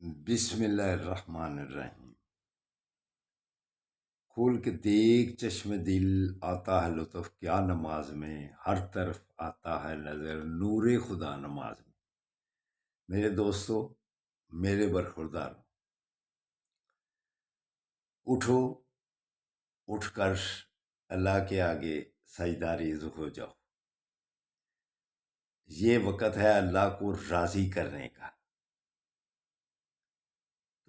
بسم اللہ الرحمن الرحیم۔ کھول کے دیکھ چشم دل، آتا ہے لطف کیا نماز میں، ہر طرف آتا ہے نظر نور خدا نماز میں۔ میرے دوستو، میرے برخوردار، اٹھو، اٹھ کر اللہ کے آگے سجدہ ریز ہو جاؤ۔ یہ وقت ہے اللہ کو راضی کرنے کا۔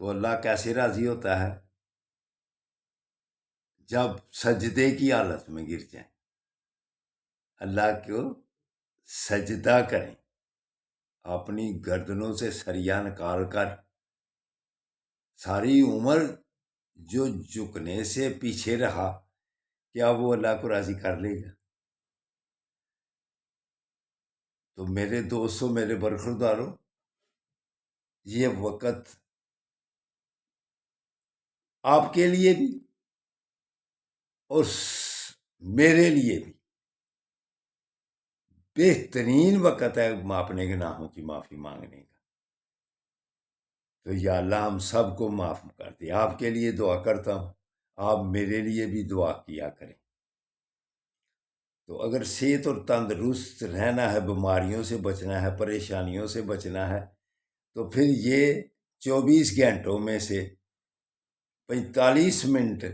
تو اللہ کیسے راضی ہوتا ہے؟ جب سجدے کی حالت میں گر جائیں، اللہ کو سجدہ کریں، اپنی گردنوں سے سریا نکال کر، ساری عمر جو جھکنے سے پیچھے رہا، کیا وہ اللہ کو راضی کر لے گا؟ تو میرے دوستوں، میرے برخورداروں، یہ وقت آپ کے لیے بھی اور میرے لیے بھی بہترین وقت ہے اپنے گناہوں کی معافی مانگنے کا۔ تو یا اللہ ہم سب کو معاف کر دے۔ آپ کے لیے دعا کرتا ہوں، آپ میرے لیے بھی دعا کیا کریں۔ تو اگر صحت اور تندرست رہنا ہے، بیماریوں سے بچنا ہے، پریشانیوں سے بچنا ہے، تو پھر یہ 24 گھنٹوں میں سے 45 منٹ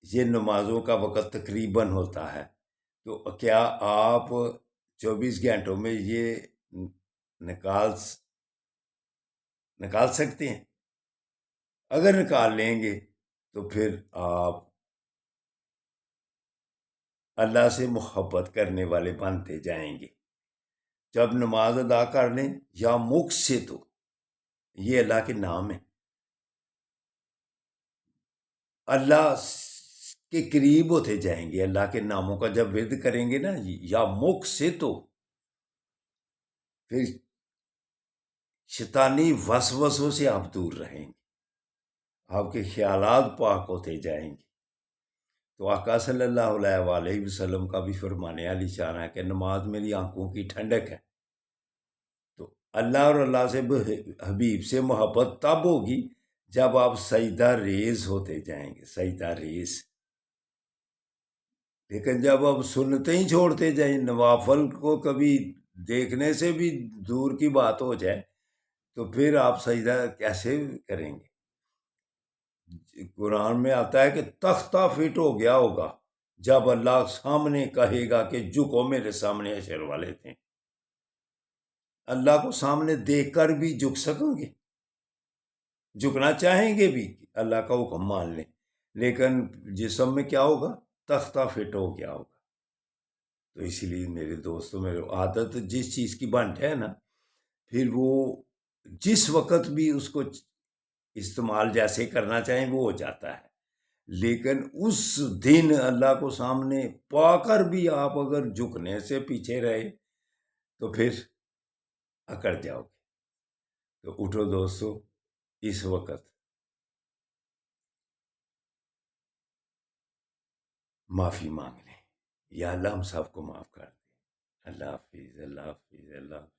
یہ نمازوں کا وقت تقریباً ہوتا ہے۔ تو کیا آپ 24 گھنٹوں میں یہ نکال سکتے ہیں؟ اگر نکال لیں گے تو پھر آپ اللہ سے محبت کرنے والے بنتے جائیں گے۔ جب نماز ادا کر لیں، یا مقسط، یہ اللہ کے نام ہے، اللہ کے قریب ہوتے جائیں گے۔ اللہ کے ناموں کا جب ورد کریں گے نا، یا مقسط، پھر شیطانی وسوسوں سے آپ دور رہیں گے، آپ کے خیالات پاک ہوتے جائیں گے۔ تو آقا صلی اللہ علیہ وسلم کا بھی فرمانے علی شان ہے کہ نماز میری آنکھوں کی ٹھنڈک ہے۔ تو اللہ اور اللہ سے حبیب سے محبت تب ہوگی جب آپ سجدہ ریز ہوتے جائیں گے، سجدہ ریز۔ لیکن جب آپ سنتے ہی چھوڑتے جائیں، نوافل کو کبھی دیکھنے سے بھی دور کی بات ہو جائے، تو پھر آپ سجدہ کیسے کریں گے؟ قرآن میں آتا ہے کہ تختہ فٹ ہو گیا ہوگا جب اللہ سامنے کہے گا کہ جھکو میرے سامنے حشر والے تھے۔ اللہ کو سامنے دیکھ کر بھی جھک سکیں گے؟ جھکنا چاہیں گے بھی، اللہ کا حکم مان لیں، لیکن جسم میں کیا ہوگا؟ تختہ فٹ ہو گیا ہوگا۔ تو اسی لیے میرے دوستوں، میرے عادت جس چیز کی بنٹ ہے نا، پھر وہ جس وقت بھی اس کو استعمال جیسے کرنا چاہیں وہ ہو جاتا ہے۔ لیکن اس دن اللہ کو سامنے پا کر بھی آپ اگر جھکنے سے پیچھے رہے تو پھر اکڑ جاؤ گے۔ تو اٹھو دوستو، اس وقت معافی مانگ لیں، یا اللہ ہم سب کو معاف کر دے۔ اللہ حافظ، اللہ حافظ، اللہ حافظ۔